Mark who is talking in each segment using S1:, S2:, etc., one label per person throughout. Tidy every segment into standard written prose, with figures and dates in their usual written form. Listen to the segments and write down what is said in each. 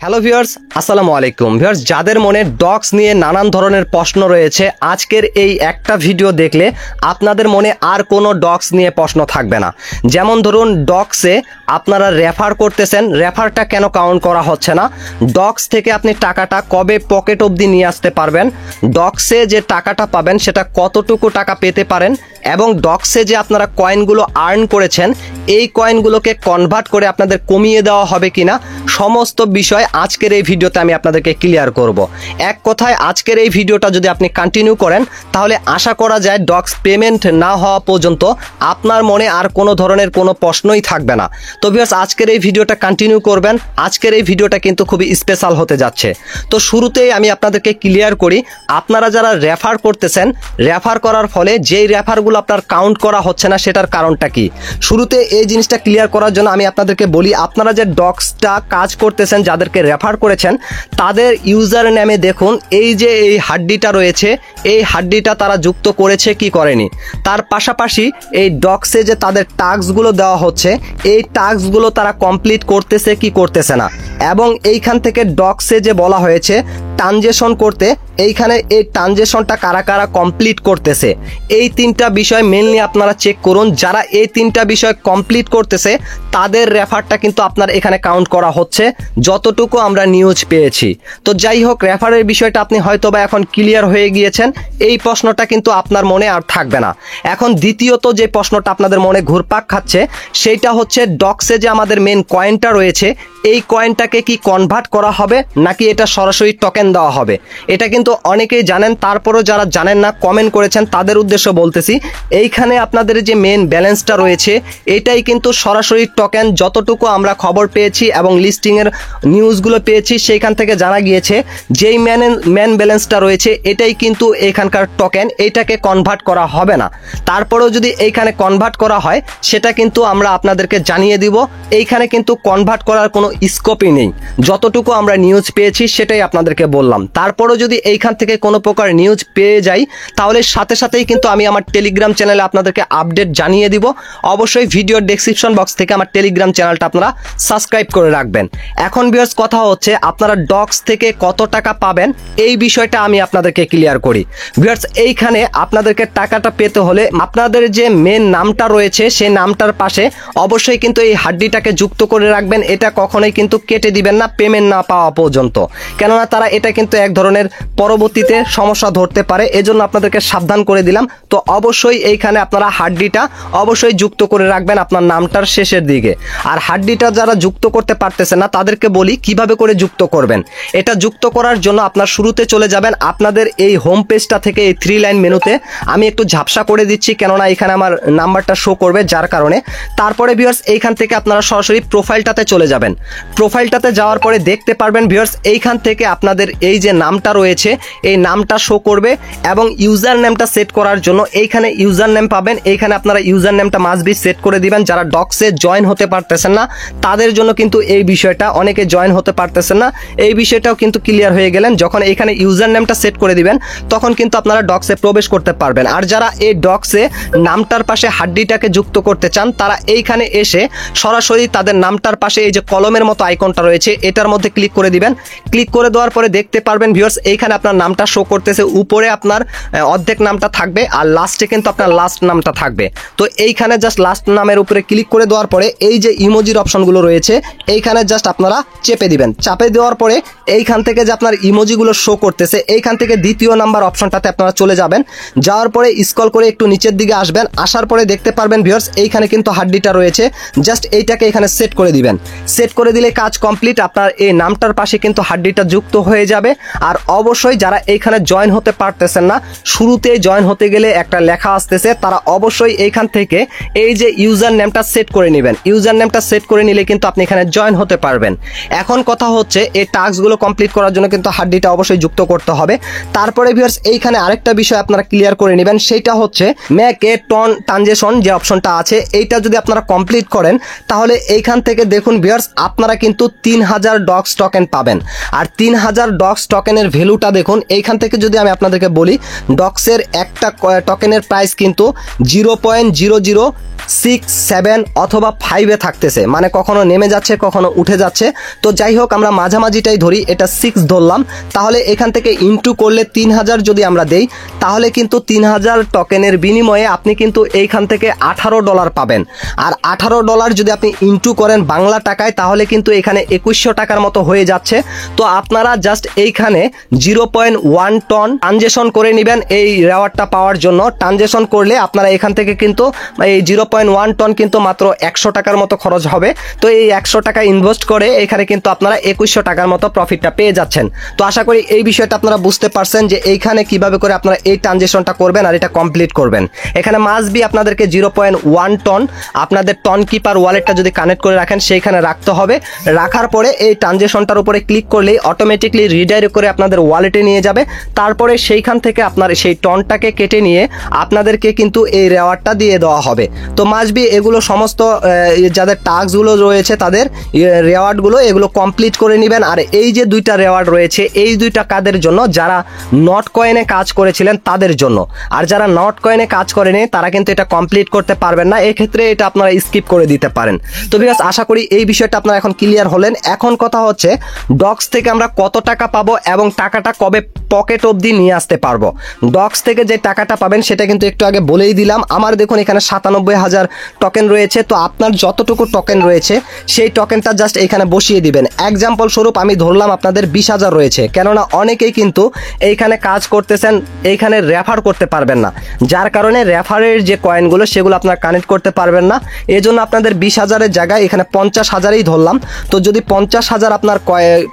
S1: Hello viewers, আসসালামু আলাইকুম। Viewers, যাদের মনে ডক্স নিয়ে নানান ধরনের প্রশ্ন রয়েছে, আজকের এই একটা ভিডিও দেখলে আপনাদের মনে আর কোনো ডক্স নিয়ে প্রশ্ন থাকবে না। যেমন ধরুন, ডক্সে আপনারা রেফার করতেছেন, রেফারটা কেন কাউন্ট করা হচ্ছে না, ডক্স থেকে আপনি টাকাটা কবে পকেট অবধি নিয়ে আসতে পারবেন, ডক্সে যে টাকাটা পাবেন সেটা কতটুকু টাকা পেতে পারেন, এবং ডক্সে যে আপনারা কয়েনগুলো আর্ন করেছেন এই কয়েনগুলোকে কনভার্ট করে আপনাদের কমিয়ে দেওয়া হবে কিনা, সমস্ত বিষয় আজকের এই ভিডিওতে আমি আপনাদেরকে ক্লিয়ার করব। এক কথায়, আজকের এই ভিডিওটা যদি আপনি কন্টিনিউ করেন তাহলে আশা করা যায় ডক্স পেমেন্ট না হওয়া পর্যন্ত আপনার মনে আর কোনো ধরনের কোনো প্রশ্নই থাকবে না। তো ভিউয়ার্স, আজকের এই ভিডিওটা কন্টিনিউ করবেন। আজকের এই ভিডিওটা কিন্তু খুবই স্পেশাল হতে যাচ্ছে। তো শুরুতেই আমি আপনাদেরকে ক্লিয়ার করি, আপনারা যারা রেফার করতেছেন, রেফার করার ফলে যেই রেফারগুলো আপনার কাউন্ট করা হচ্ছে না সেটার কারণটা কি। শুরুতে এই জিনিসটা ক্লিয়ার করার জন্য আমি আপনাদেরকে বলি, আপনারা যে ডক্সটা কাজ করতেছেন, যাদেরকে রেফার করেছেন তাদের ইউজার নেমে দেখুন এই যে এই হাড্ডিটা রয়েছে, এই হাড্ডিটা তারা যুক্ত করেছে কি করেনি। তার পাশাপাশি এই ডক্সে যে তাদের টাস্কগুলো দেওয়া হচ্ছে এই টাস্কগুলো তারা কমপ্লিট করতেছে কি করতেছে না, এবং এইখান থেকে ডক্সে যে বলা হয়েছে ট্রানজেকশন করতে, এইখানে এই ট্রানজেকশনটা কারা কারা কমপ্লিট করতেছে, এই তিনটা বিষয় মেনলি আপনারা চেক করুন। যারা এই তিনটা বিষয় কমপ্লিট করতেছে তাদের রেফারটা কিন্তু আপনার এখানে কাউন্ট করা হচ্ছে, যতটুকু আমরা নিউজ পেয়েছি। তো যাই হোক, রেফারের বিষয়টা আপনি হয়তোবা এখন ক্লিয়ার হয়ে গিয়েছেন, এই প্রশ্নটা কিন্তু আপনার মনে আর থাকবে না। এখন দ্বিতীয়ত যে প্রশ্নটা আপনাদের মনে ঘুরপাক খাচ্ছে সেইটা হচ্ছে, ডক্সে যে আমাদের মেন কয়েনটা রয়েছে এই কয়েনটাকে কি কনভার্ট করা হবে নাকি এটা সরাসরি টোকেন দেওয়া হবে। এটা কিন্তু অনেকেই জানেন, তারপরও যারা জানেন না কমেন্ট করেছেন তাদের উদ্দেশ্য বলতেছি, এইখানে আপনাদের যে মেন ব্যালেন্সটা রয়েছে এটাই কিন্তু সরাসরি টোকেন। যতটুকু আমরা খবর পেয়েছি এবং লিস্টিংয়ের নিউজগুলো পেয়েছি সেইখান থেকে জানা গিয়েছে যেই মেন ব্যালেন্সটা রয়েছে এটাই কিন্তু এখানকার টোকেন, এইটাকে কনভার্ট করা হবে না। তারপরেও যদি এইখানে কনভার্ট করা হয় সেটা কিন্তু আমরা আপনাদেরকে জানিয়ে দিব। এইখানে কিন্তু কনভার্ট করার কোনো স্কোপই নেই, যতটুকু আমরা নিউজ পেয়েছি সেটাই আপনাদেরকে বললাম। তারপরও যদি এইখান থেকে কোনো প্রকার নিউজ পেয়ে যাই তাহলে সাথে সাথেই কিন্তু আমি আমার টেলিগ্রাম চ্যানেলে আপনাদেরকে আপডেট জানিয়ে দিব। অবশ্যই ভিডিওর ডেসক্রিপশন বক্স থেকে আমার টেলিগ্রাম চ্যানেলটা আপনারা সাবস্ক্রাইব করে রাখবেন। এখন ভিউয়ার্স, কথা হচ্ছে আপনারা ডক্স থেকে কত টাকা পাবেন এই বিষয়টা আমি আপনাদেরকে ক্লিয়ার করি। ভিউয়ার্স, এইখানে আপনাদেরকে টাকাটা পেতে হলে আপনাদের যে মেন নামটা রয়েছে সেই নামটার পাশে অবশ্যই কিন্তু এই হাড্ডিটাকে যুক্ত করে রাখবেন। এটা কখনোই কিন্তু কেটে দিবেন না পেমেন্ট না পাওয়া পর্যন্ত, কেননা তারা এটা কিন্তু এক ধরনের পরবর্তীতে সমস্যা ধরতে পারে, এজন্য আপনাদেরকে সাবধান করে দিলাম। তো অবশ্যই এইখানে আপনারা হাড্ডিটা অবশ্যই যুক্ত করে রাখবেন আপনার নামটার শেষের দিকে। আর হাড্ডিটা যারা যুক্ত করতে পারতেছে না তাদেরকে বলি কিভাবে করে যুক্ত করবেন। এটা যুক্ত করার জন্য আপনার শুরুতে চলে যাবেন আপনাদের এই হোম পেজটা থেকে, এই 3 লাইন মেনুতে। আমি একটু ঝাপসা করে দিচ্ছি কেননা এখানে আমার নাম্বারটা শো করবে যার কারণে। তারপরে ভিউয়ার্স, এইখান থেকে আপনারা সরাসরি প্রোফাইলটাতে চলে যাবেন। প্রোফাইলটাতে যাওয়ার পরে দেখতে পারবেন ভিউয়ার্স, এইখান থেকে আপনাদের এই যে নামটা রয়েছে এই নামটা শো করবে, এবং ইউজার নেমটা সেট করার জন্য এইখানে ইউজার নেম পাবেন। এইখানে আপনারা ইউজার নেমটা মাস্ট বি সেট করে দিবেন। যারা ডক্সে জয়েন হতে পারতেছেন না তাদের জন্য কিন্তু এই বিষয়টা, অনেকে জয়েন হতে পারতেছেন না এই বিষয়টাও কিন্তু ক্লিয়ার হয়ে গেলেন। যখন এইখানে ইউজার নেমটা সেট করে দিবেন তখন কিন্তু আপনারা ডক্সে প্রবেশ করতে পারবেন। আর যারা এই ডক্সে নামটার পাশে হাড্ডিটাকে যুক্ত করতে চান তারা এইখানে এসে সরাসরি তাদের নামটার পাশে এই যে কলমের মতো আইকনটা রয়েছে এটার মধ্যে ক্লিক করে দিবেন। ক্লিক করে দেওয়ার পরে দেখতে পারবেন ভিউয়ার্স, এইখানে আপনার নামটা শো করতেছে, উপরে আপনার অর্ধেক নামটা থাকবে আর লাস্টে কিন্তু আপনার লাস্ট নামটা থাকবে। তো এইখানে জাস্ট লাস্ট নামের উপরে ক্লিক করে দেওয়ার পরে এই যে ইমোজির অপশনগুলো রয়েছে এইখানে জাস্ট আপনারা চেপে দিবেন। চাপে দেওয়ার পরে এইখান থেকে যে আপনার ইমোজিগুলো শো করতেছে এইখান থেকে দ্বিতীয় নাম্বার অপশনটাতে আপনারা চলে যাবেন। যাওয়ার পরে স্ক্রল করে একটু নিচের দিকে আসবেন, আসার পরে দেখতে পারবেন ভিউয়ার্স এইখানে কিন্তু হাড্ডিটা রয়েছে, জাস্ট এইটাকে এখানে সেট করে দিবেন। সেট করে দিলে কাজ কমপ্লিট, আপনার এই নামটার পাশে কিন্তু হাড্ডিটা যুক্ত হয়ে যাবে। আর অবশ্যই যারা এইখানে জয়েন হতে পারতেছেন না, শুরুতে জয়েন হতে গেলে একটা লেখা আসতেছে, তারা অবশ্যই এইখান থেকে এই যে ইউজার নেমটা সেট করে নেবেন। ইউজার নেমটা সেট করে নিলে কিন্তু আপনি এখানে জয়েন হতে পারবেন। এখন কথা হচ্ছে এই টাস্কগুলো কমপ্লিট করার জন্য কিন্তু হাড্ডিটা অবশ্যই যুক্ত করতে হবে। তারপরে ভিউয়ার্স, এইখানে আরেকটা বিষয় আপনারা ক্লিয়ার করে নেবেন, সেইটা হচ্ছে মেক এ ট্রানজেকশন যে অপশনটা আছে এইটা যদি আপনারা কমপ্লিট করেন তাহলে এইখান থেকে দেখুন ভিউয়ার্স আপনারা কিন্তু 3000 ডক্স টোকেন পাবেন। আর 3000 ডক্স টোকেনের ভ্যালুটা দেখুন দেখুন এইখান থেকে যদি আমি আপনাদেরকে বলি ডক্সের একটা টোকেনের প্রাইস কিন্তু 0.0067 অথবা 5-এ থাকতেছে, মানে কখনো নেমে যাচ্ছে কখনো উঠে যাচ্ছে। তো যাই হোক আমরা মাঝামাঝিটাই ধরি, এটা 6 ধরলাম। তাহলে এখান থেকে ইনটু করলে 3000 যদি আমরা দেই তাহলে কিন্তু 3000 টোকেনের বিনিময়ে আপনি কিন্তু এইখান থেকে $18 পাবেন। আর $18 যদি আপনি ইনটু করেন বাংলা টাকায় তাহলে কিন্তু এখানে 2100 টাকার মতো হয়ে যাচ্ছে। তো আপনারা জাস্ট এইখানে 0.1 টন ট্রানজেকশন করে নেবেন এই রেওয়ার্ডটা পাওয়ার জন্য। ট্রানজেকশন করলে আপনারা এখান থেকে কিন্তু এই 0.1 টন কিন্তু মাত্র 100 টাকার মতো খরচ হবে। তো এই 100 টাকা ইনভেস্ট করে এখানে কিন্তু আপনারা 2100 টাকার মতো প্রফিটটা পেয়ে যাচ্ছেন। তো আশা করি এই বিষয়টা আপনারা বুঝতে পারছেন যে এইখানে কিভাবে করে আপনারা এই ট্রানজেকশনটা করবেন আর এটা কমপ্লিট করবেন। এখানে মাস্ট বি আপনাদেরকে 0.1 টন আপনাদের টন কিপার ওয়ালেটটা যদি কানেক্ট করে রাখেন সেইখানে রাখতে হবে। রাখার পরে এই ট্রানজেকশনটার উপরে ক্লিক করলেই অটোমেটিকলি রিডাইরেক্ট করে আপনাদের ওয়ালেটে নিয়ে যাবে। তারপরে সেইখান থেকে আপনার সেই টনটাকে কেটে নিয়ে আপনাদেরকে কিন্তু এই রেওয়ার্ডটা দিয়ে দেওয়া হবে। তো মাস্ট বি এগুলো সমস্ত যাদের টাস্কগুলো রয়েছে তাদের রেওয়ার্ডগুলো এগুলো কমপ্লিট করে নেবেন। আর এই যে দুইটা রেওয়ার্ড রয়েছে এই দুইটা কাদের জন্য, যারা নট কয়েনে কাজ করেছিলেন তাদের জন্য। আর যারা নট কয়েনে কাজ করেনি তারা কিন্তু এটা কমপ্লিট করতে পারবেন না, এক্ষেত্রে এটা আপনারা স্কিপ করে দিতে পারেন। তো ভিউয়ার্স আশা করি এই বিষয়টা আপনারা এখন ক্লিয়ার হলেন। এখন কথা হচ্ছে ডক্স থেকে আমরা কত টাকা পাবো এবং টাকাটা কবে পকেট অবধি নিয়ে আসতে পারবো। ডক্স থেকে যে টাকাটা পাবেন সেটা কিন্তু একটু আগে বলেই দিলাম। আমার দেখুন এখানে 97,000 টোকেন রয়েছে। তো আপনার যতটুকু টোকেন রয়েছে সেই টোকেনটা জাস্ট এখানে বসিয়ে দিবেন। এক্সাম্পল স্বরূপ আমি ধরলাম আপনাদের 20,000 রয়েছে, কেননা অনেকেই কিন্তু এইখানে কাজ করতেছেন এইখানে রেফার করতে পারবেন না, যার কারণে রেফারের যে কয়েনগুলো সেগুলো আপনারা কানেক্ট করতে পারবেন না। এই জন্য আপনাদের 20,000-এর জায়গায় এখানে 50,000-ই ধরলাম। তো যদি 50,000 আপনার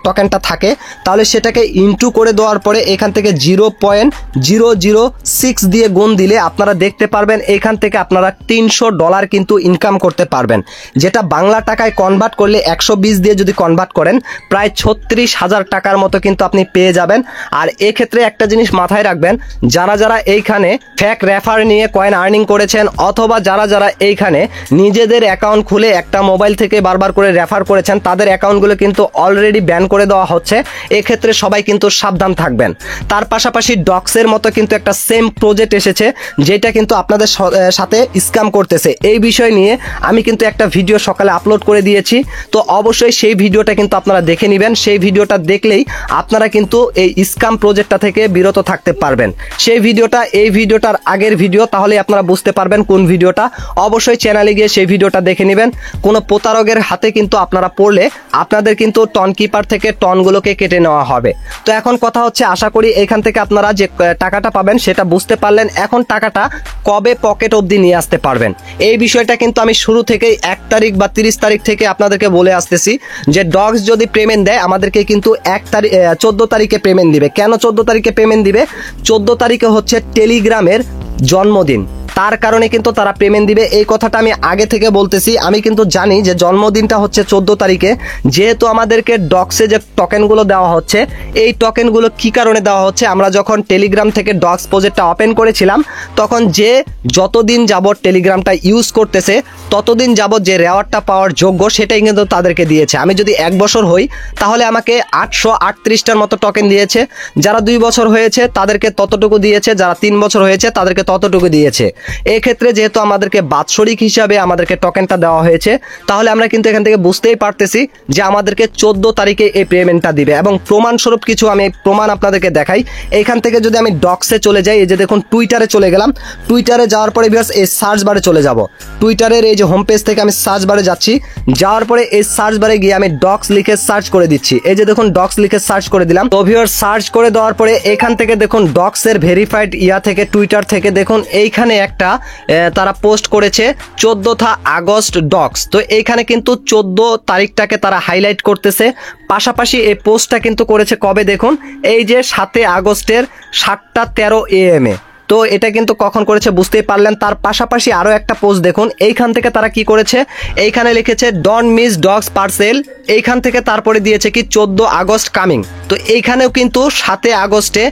S1: টোকেনটা থাকে তাহলে সেটাকে ইনটু করে দেওয়ার পরে এখান থেকে 0.006 দিয়ে গুণ দিলে আপনারা দেখতে পারবেন এখান থেকে আপনারা $300 কিন্তু ইনকাম করতে পারবেন, যেটা বাংলা টাকায় কনভার্ট করলে 120 দিয়ে যদি কনভার্ট করেন প্রায় 36,000 টাকার মতো কিন্তু আপনি পেয়ে যাবেন। আর এক্ষেত্রে একটা জিনিস মাথায় রাখবেন, যারা যারা এইখানে ফ্যাক রেফার নিয়ে কয়েন আর্নিং করেছেন অথবা যারা যারা এইখানে নিজেদের অ্যাকাউন্ট খুলে একটা মোবাইল থেকে বারবার করে রেফার করেছেন তাদের অ্যাকাউন্টগুলো কিন্তু অলরেডি ব্যান করে দেওয়া হচ্ছে। এক্ষেত্রে সবাই কিন্তু সাবধান থাকবেন। তার পাশাপাশি ডক্সের মতো কিন্তু একটা সেম প্রজেক্ট এসেছে যেটা কিন্তু আপনাদের সাথে স্ক্যাম করতেছে। এই বিষয় নিয়ে আমি কিন্তু একটা ভিডিও সকালে আপলোড করে দিয়েছি। তো অবশ্যই সেই ভিডিওটা কিন্তু আপনারা দেখে নেবেন। সেই ভিডিওটা দেখলেই আপনারা কিন্তু এই স্ক্যাম প্রজেক্টটা থেকে বিরত থাকতে পারবেন। সেই ভিডিওটা এই ভিডিওটার আগের ভিডিও, তাহলে আপনারা বুঝতে পারবেন কোন ভিডিওটা। অবশ্যই চ্যানেলে গিয়ে সেই ভিডিওটা দেখে নেবেন। কোনো প্রতারকের হাতে কিন্তু আপনারা পড়লে আপনাদের কিন্তু টন কিপার থেকে টনগুলোকে কেটে নেওয়া হবে। তো এখন কথা হচ্ছে আশা করি এখান থেকে আপনারা যে টাকাটা পাবেন সেটা বুঝতে পারলেন। এখন টাকাটা কবে পকেট অবধি নিয়ে আসতে পারবেন এই বিষয়টা কিন্তু আমি শুরু থেকেই 1 তারিখ বা 30 তারিখ থেকে আপনাদেরকে বলে আসতেছি যে ডক্স যদি পেমেন্ট দেয় আমাদেরকে কিন্তু 14 তারিখে পেমেন্ট দিবে। কেন 14 তারিখে পেমেন্ট দিবে? 14 তারিখে হচ্ছে টেলিগ্রামের জন্মদিন, তার কারণে কিন্তু তারা পেমেন্ট দিবে। এই কথাটা আমি আগে থেকে বলতেছি। আমি কিন্তু জানি যে জন্মদিনটা হচ্ছে 14 তারিখে, যেহেতু আমাদেরকে ডক্সে যে টোকেনগুলো দেওয়া হচ্ছে এই টোকেনগুলো কি কারণে দেওয়া হচ্ছে, আমরা যখন টেলিগ্রাম থেকে ডক্স প্রজেক্টটা ওপেন করেছিলাম তখন যে যতদিন যাবত টেলিগ্রামটা ইউজ করতেছে ততদিন যাবত যে রেওয়ার্ডটা পাওয়ার যোগ্য সেটাই কিন্তু তাদেরকে দিয়েছে। আমি যদি 1 বছর হই তাহলে আমাকে 838টার মতো টোকেন দিয়েছে, যারা 2 বছর হয়েছে তাদেরকে ততটুকু দিয়েছে, যারা 3 বছর হয়েছে তাদেরকে ততটুকু দিয়েছে। এক্ষেত্রে যেহেতু আমাদেরকে বাৎসরিক হিসাবে আমাদেরকে টোকেনটা দেওয়া হয়েছে তাহলে আমরা কিন্তু এখান থেকে বুঝতেই পারতেছি যে আমাদেরকে 14 তারিখে এই পেমেন্টটা দিবে। এবং প্রমাণস্বরূপ কিছু আমি প্রমাণ আপনাদেরকে দেখাই। এইখান থেকে যদি আমি ডক্সে চলে যাই, এই যে দেখুন টুইটারে চলে গেলাম, টুইটারে যাওয়ার পরে ভিউয়ার্স এই সার্চ বারে চলে যাব। টুইটারের এই যে হোম পেজ থেকে আমি সার্চ বারে যাচ্ছি, যাওয়ার পরে এই সার্চ বারে গিয়ে আমি ডক্স লিখে সার্চ করে দিচ্ছি। এই যে দেখুন ডক্স লিখে সার্চ করে দিলাম। তো ভিউয়ার্স সার্চ করে দেওয়ার পরে এখান থেকে দেখুন ডক্সের ভেরিফাইড থেকে টুইটার থেকে দেখুন এইখানে একটা তারা পোস্ট করেছে 14 আগস্ট ডক্স। তো এইখানে কিন্তু 14 তারিখটাকে তারা হাইলাইট করতেছে। পাশাপাশি এই পোস্টটা কিন্তু করেছে কবে দেখুন, এই যে 7 আগস্টের 7:13 AM এ। তো এটা কিন্তু কখন করেছে বুঝতেই পারলেন। তার পাশাপাশি আরও একটা পোস্ট দেখুন, এইখান থেকে তারা কি করেছে, এইখানে লিখেছে ডোন্ট মিস ডগস পার্সেল। এইখান থেকে তারপরে দিয়েছে কি 14 আগস্ট কামিং। তো এইখানেও কিন্তু 7 আগস্টে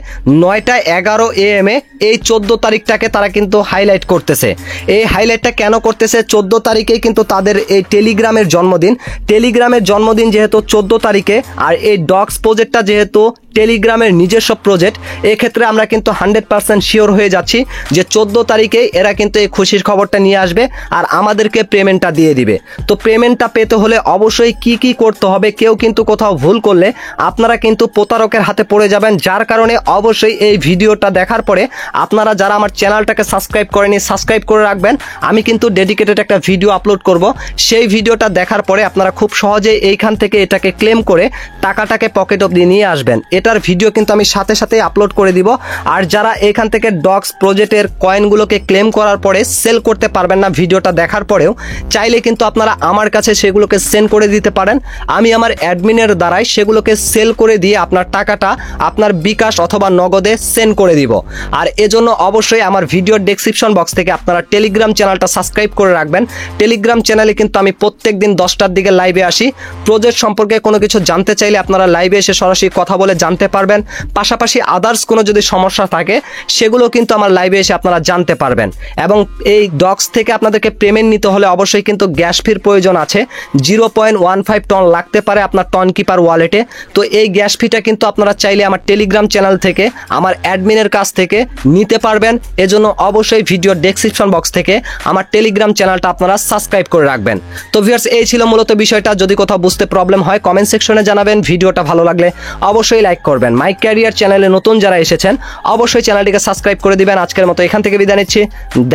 S1: 9:11 AM এ এই 14 তারিখটাকে তারা কিন্তু হাইলাইট করতেছে। এই হাইলাইটটা কেন করতেছে? 14 তারিখেই কিন্তু তাদের এই টেলিগ্রামের জন্মদিন। টেলিগ্রামের জন্মদিন যেহেতু 14 তারিখে আর এই ডগস প্রজেক্টটা যেহেতু টেলিগ্রামের নিজস্ব প্রজেক্ট, এক্ষেত্রে আমরা কিন্তু 100% শিওর হয়ে যাচ্ছি যে 14 তারিখেই এরা কিন্তু এই খুশির খবরটা নিয়ে আসবে আর আমাদেরকে পেমেন্টটা দিয়ে দিবে। তো পেমেন্টটা পেতে হলে অবশ্যই কি কি করতে হবে, কেউ কিন্তু কোথাও ভুল করলে আপনারা কিন্তু প্রতারকের হাতে পড়ে যাবেন। যার কারণে অবশ্যই এই ভিডিওটা দেখার পরে আপনারা যারা আমার চ্যানেলটাকে সাবস্ক্রাইব করেনি সাবস্ক্রাইব করে রাখবেন। আমি কিন্তু ডেডিকেটেড একটা ভিডিও আপলোড করব, সেই ভিডিওটা দেখার পরে আপনারা খুব সহজেই এইখান থেকে এটাকে ক্লেম করে টাকাটাকে পকেট অবধি নিয়ে আসবেন। এটার ভিডিও কিন্তু আমি সাথে সাথে আপলোড করে দিব। আর যারা এখান থেকে ডক্স প্রজেক্টের কয়েনগুলোকে ক্লেম করার পরে সেল করতে পারবেন না, ভিডিওটা দেখার পরেও চাইলে কিন্তু আপনারা আমার কাছে সেগুলোকে সেন্ড করে দিতে পারেন। আমি আমার অ্যাডমিনের দ্বারাই সেগুলোকে সেল করে দিয়ে আপনার টাকাটা আপনার বিকাশ অথবা নগদে সেন্ড করে দিব। আর এজন্য অবশ্যই আমার ভিডিওর ডেসক্রিপশন বক্স থেকে আপনারা টেলিগ্রাম চ্যানেলটা সাবস্ক্রাইব করে রাখবেন। টেলিগ্রাম চ্যানেলে কিন্তু আমি প্রত্যেক দিন 10টার দিকে লাইভে আসি। প্রজেক্ট সম্পর্কে কোনো কিছু জানতে চাইলে আপনারা লাইভে এসে সরাসরি কথা বলে জানতে পারবেন। পাশাপাশি আদার্স কোনো যদি সমস্যা থাকে সেগুলো কিন্তু আমার লাইভে এসে আপনারা জানতে পারবেন। এবং এই ডক্স থেকে আপনাদেরকে পেমেন্ট নিতে হলে অবশ্যই কিন্তু গ্যাস ফির প্রয়োজন আছে। 0.15 টন লাগতে পারে আপনার টন কিপার ওয়ালেটে। তো এই গ্যাস ফিটা কিন্তু আপনারা চাইলে আমার টেলিগ্রাম চ্যানেল থেকে আমার অ্যাডমিনের কাছ থেকে নিতে পারবেন। এজন্য অবশ্যই ভিডিওর ডেসক্রিপশন বক্স থেকে আমার টেলিগ্রাম চ্যানেলটা আপনারা সাবস্ক্রাইব করে রাখবেন। তো ভিউয়ার্স, এই ছিল মূলত বিষয়টা। যদি কোথাও বুঝতে প্রবলেম হয় কমেন্ট সেকশনে জানাবেন। ভিডিওটা ভালো লাগলে অবশ্যই লাইক করবেন। মাই ক্যারিয়ার চ্যানেলে নতুন যারা এসেছেন অবশ্যই চ্যানেলটিকে সাবস্ক্রাইব করে দিবেন। আজকের মতো এখান থেকে বিদায় নিচ্ছি।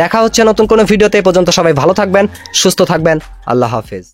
S1: দেখা হচ্ছে নতুন কোনো ভিডিওতে। এ পর্যন্ত সবাই ভালো থাকবেন, সুস্থ থাকবেন। আল্লাহ হাফেজ।